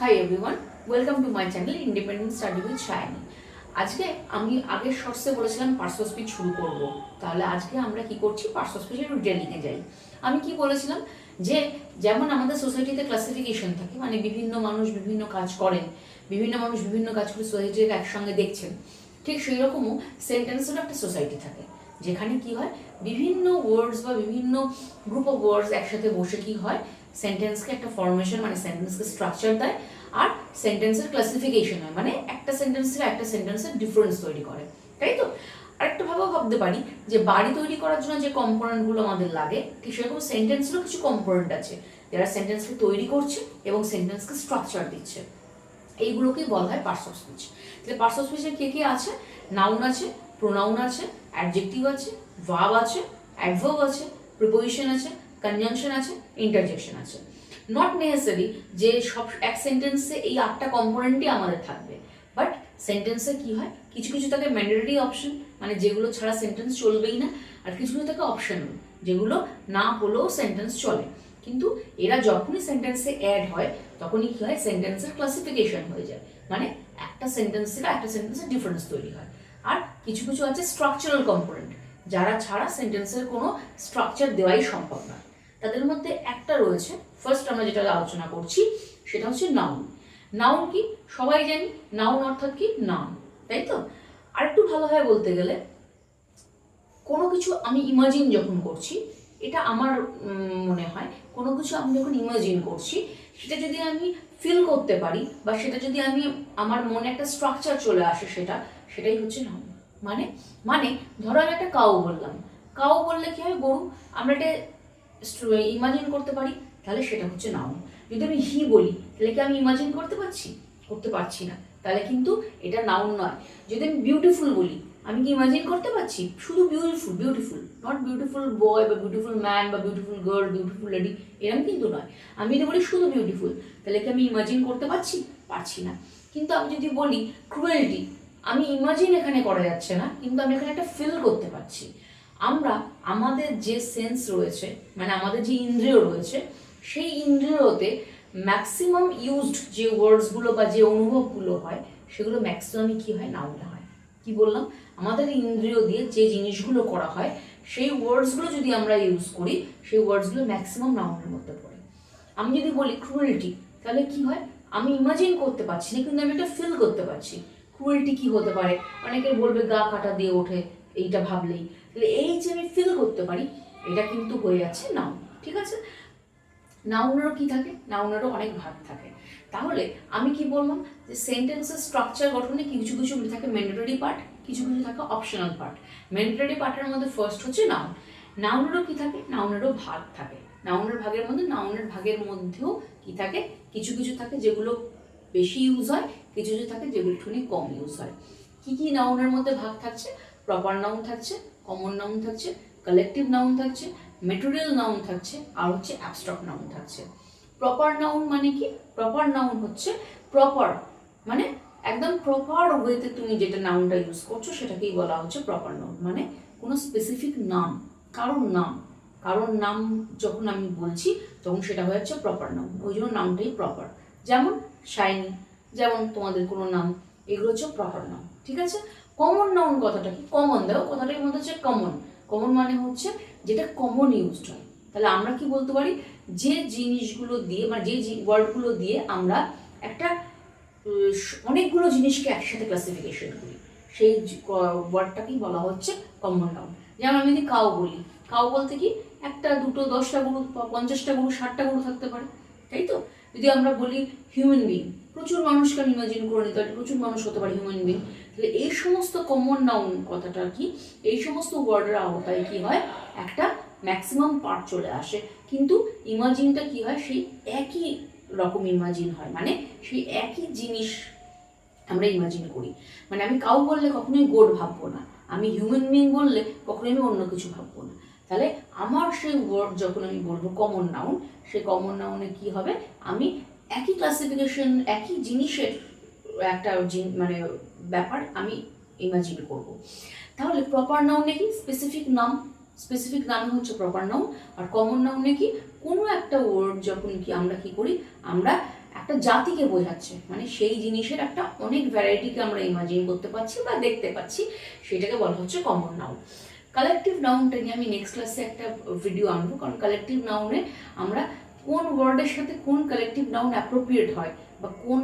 Hi everyone, welcome to my channel independent study with shiny. আজকে আমি আগের শর্টসে বলেছিলাম পার্সোনাল স্পিচ শুরু করব, তাহলে আজকে আমরা কি করছি, পার্সোনাল স্পিচের ডিটেইলিংয়ে যাই। আমি কি বলেছিলাম যে যেমন আমাদের সোসাইটিতে ক্লাসিফিকেশন থাকে, মানে বিভিন্ন মানুষ বিভিন্ন কাজ করেন, বিভিন্ন মানুষ বিভিন্ন কাজ করে সোসাইটিকে একসঙ্গে দেখছেন, ঠিক সেই রকমও সেন্টেন্সেরও একটা সোসাইটি থাকে, যেখানে কি হয় বিভিন্ন ওয়ার্ডস বা বিভিন্ন গ্রুপ অফ ওয়ার্ডস একসাথে বসে কি হয় সেন্টেন্সকে একটা ফরমেশন মানে সেন্টেন্সকে স্ট্রাকচার দেয় আর সেন্টেন্সের ক্লাসিফিকেশন হয়, মানে একটা সেন্টেন্স থেকে একটা সেন্টেন্সের ডিফারেন্স তৈরি করে, তাই তো। আরেকটা ভাবেও ভাবতে পারি যে বাড়ি তৈরি করার জন্য যে কম্পোনেন্টগুলো আমাদের লাগে, ঠিক সেরকম সেন্টেন্সেরও কিছু কম্পোনেন্ট আছে যারা সেন্টেন্সকে তৈরি করছে এবং সেন্টেন্সকে স্ট্রাকচার দিচ্ছে। এইগুলোকেই বলা হয় পার্টস অফ স্পিচ। তাহলে পার্টস অফ স্পিচে কে কে আছে? নাউন আছে, প্রোনাউন আছে, অ্যাডজেক্টিভ আছে, ভার্ব আছে, অ্যাডভার্ব আছে, প্রিপোজিশন আছে, কনজাংশন আছে, ইন্টারজেকশন আছে। নট নেসেসারি যে সব এক সেন্টেন্সে এই 8টা কম্পোনেন্টই আমাদের থাকবে, বাট সেন্টেন্সে কি হয় কিছু কিছু থাকে ম্যান্ডেটরি অপশন, মানে যেগুলো ছাড়া সেন্টেন্স চলবেই না, আর কিছু কিছু থাকে অপশনাল যেগুলো না হলেও সেন্টেন্স চলে। কিন্তু এরা যখনই সেন্টেন্সে অ্যাড হয় তখনই কি হয় সেন্টেন্সের ক্লাসিফিকেশন হয়ে যায়, মানে একটা সেন্টেন্স থেকে একটা সেন্টেন্সের ডিফারেন্স তৈরি হয়। আর কিছু কিছু আছে স্ট্রাকচারাল কম্পোনেন্ট, যারা ছাড়া সেন্টেন্সের কোনো স্ট্রাকচার দেওয়াই সম্ভব না। তাদের মধ্যে একটা রয়েছে, ফার্স্ট আমরা যেটা আলোচনা করছি সেটা হচ্ছে নাউন। নাউন কি সবাই জানি, নাউন অর্থাৎ কি নাম, তাই তো। আরেকটু ভালোভাবে বলতে গেলে কোনো কিছু আমি ইমাজিন যখন করছি, এটা আমার মনে হয় কোনো কিছু আমি যখন ইমাজিন করছি সেটা যদি আমি ফিল করতে পারি বা সেটা যদি আমি আমার মনে একটা স্ট্রাকচার চলে আসে সেটাই হচ্ছে নাউন। মানে মানে ধরো আমি একটা কাউ বললাম, কাউ বললে কি হয় গরু, আমরা এটা ইমাজিন করতে পারি, তাহলে সেটা হচ্ছে নাউন। যদি আমি হি বলি তাহলে কি আমি ইমাজিন করতে পারছি না, তাহলে কিন্তু এটা নাউন নয়। যদি আমি বিউটিফুল বলি, আমি কি ইমাজিন করতে পারছি শুধু বিউটিফুল, নট বিউটিফুল বয় বা বিউটিফুল ম্যান বা বিউটিফুল গার্ল, বিউটিফুল লেডি, এরকম কিন্তু নয়। আমি যদি বলি শুধু বিউটিফুল, তাহলে কি আমি ইমাজিন করতে পারছি না। কিন্তু আমি যদি বলি ক্রুয়েলটি, আমি ইমাজিন এখানে করা যাচ্ছে না, কিন্তু আমি এখানে একটা ফিল করতে পারছি। আমরা আমাদের যে সেন্স রয়েছে, মানে আমাদের যে ইন্দ্রিয় রয়েছে, সেই ইন্দ্রিয়তে ম্যাক্সিমাম ইউজড যে ওয়ার্ডসগুলো বা যে অনুভবগুলো হয় সেগুলো ম্যাক্সিমামই কি হয়, নাউনে হয়। কি বললাম, আমাদের ইন্দ্রিয় দিয়ে যে জিনিসগুলো করা হয় সেই ওয়ার্ডসগুলো যদি আমরা ইউজ করি, সেই ওয়ার্ডসগুলো ম্যাক্সিমাম নাউনের মধ্যে পড়ে। আমি যদি বলি ক্রুয়েলটি, তাহলে কি হয়, আমি ইমাজিন করতে পারছি না, কিন্তু আমি এটা ফিল করতে পারছি। ক্রুয়েলটি কি হতে পারে, অনেকে বলবে গা কাটা দিয়ে ওঠে এইটা ভাবলেই, তাহলে এই যে আমি ফিল করতে পারি এটা কিন্তু হয়ে যাচ্ছে নাউন, ঠিক আছে। নাউনেরও কি থাকে, নাউনেরও অনেক ভাগ থাকে। তাহলে আমি কি বললাম যে সেন্টেন্সের স্ট্রাকচার গঠনে কিছু কিছু থাকে ম্যান্ডেটরি পার্ট, কিছু কিছু থাকে অপশনাল পার্ট। ম্যান্ডেটরি পার্টের মধ্যে ফার্স্ট হচ্ছে নাউন। নাউনেরও কি থাকে, নাউনেরও ভাগ থাকে। নাউনের ভাগের মধ্যেও কি থাকে, কিছু কিছু থাকে যেগুলো বেশি ইউজ হয়, কিছু কিছু থাকে যেগুলো একটুখানি কম ইউজ হয়। কি কি নাউনের মধ্যে ভাগ থাকছে? প্রপার নাউন থাকছে, কমন নাউন থাকছে, কালেকটিভ নাউন থাকছে, মেটেরিয়াল নাউন থাকছে, আর হচ্ছে অ্যাবস্ট্রাক্ট নাউন থাকছে। প্রপার নাউন মানে কি? প্রপার নাউন হচ্ছে প্রপার, মানে একদম প্রপার ওয়েতে তুমি যেটা নাউনটা ইউজ করছো সেটাকেই বলা হচ্ছে প্রপার নাউন। মানে কোনো স্পেসিফিক নাম, কারণ নাম যখন আমি বলছি তখন সেটা হয়ে যাচ্ছে প্রপার নাউন, ওই জন্য নামটাই প্রপার। যেমন শাইনি, যেমন তোমাদের কোনো নাম, এগুলো হচ্ছে প্রপার নাউন, ঠিক আছে। কমন নাউন কথাটা কি? কমন, দেখো কথাটার মধ্যে হচ্ছে কমন। কমন মানে হচ্ছে যেটা কমন ইউজড হয়। তাহলে আমরা কি বলতে পারি, যে জিনিসগুলো দিয়ে মানে যে ওয়ার্ডগুলো দিয়ে আমরা একটা অনেকগুলো জিনিসকে একসাথে ক্লাসিফিকেশন করি, সেই ওয়ার্ডটাকেই বলা হচ্ছে কমন নাউন। যেমন আমি যদি কাউ বলি, কাউ বলতে কি একটা দুটো 10টা গরু, 50টা গরু, 60টা গরু থাকতে পারে, তাই তো। যদি আমরা বলি হিউম্যান বিং, প্রচুর মানুষকে আমি ইমাজিন করে নিতে পারি, প্রচুর মানুষ হতে পারে হিউম্যান বিং। তাহলে এই সমস্ত কমন নাউন কথাটা কি, এই সমস্ত ওয়ার্ডের আওতায় কি হয়, একটা ম্যাক্সিমাম পার্ট চলে আসে। কিন্তু ইমাজিনটা কি হয়, সেই একই রকম ইমাজিন হয়, মানে সেই একই জিনিস আমরা ইমাজিন করি। মানে আমি কাউ বললে কখনোই গোট ভাববো না, আমি হিউম্যান বিং বললে কখনোই আমি অন্য কিছু ভাববো না। তাহলে আমার সেই ওয়ার্ড যখন আমি বলবো কমন নাউন, সেই কমন নাউনে কি হবে, আমি একই ক্লাসিফিকেশন, একই জিনিসের একটা মানে ব্যাপার আমি ইমাজিন করব। তাহলে প্রপার নাউনে কি স্পেসিফিক নাম হচ্ছে প্রপার নাউন। আর কমন নাউনে কি কোনো একটা ওয়ার্ড যখন কি আমরা কি করি, আমরা একটা জাতিকে বোঝাচ্ছে, মানে সেই জিনিসের একটা অনেক ভ্যারাইটিকে আমরা ইমাজিন করতে পারছি বা দেখতে পাচ্ছি, সেটাকে বলা হচ্ছে কমন নাউন। কালেকটিভ নাউনটা নিয়ে আমি নেক্সট ক্লাসে একটা ভিডিও আনবো, কারণ কালেকটিভ নাউনে আমরা কোন ওয়ার্ডের সাথে কোন কালেকটিভ নাউন অ্যাপ্রোপ্রিয়েট হয় বা কোন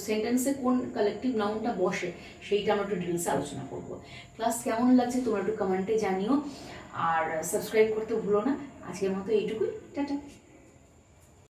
সেন্টেন্সে কোন কালেকটিভ নাউনটা বসে, সেইটা আমরা একটু ডিটেলসে আলোচনা করবো। ক্লাস কেমন লাগছে তোমরা একটু কমেন্টে জানিও, আর সাবস্ক্রাইব করতে ভুলো না। আজকের মতো এইটুকুই, টাটা।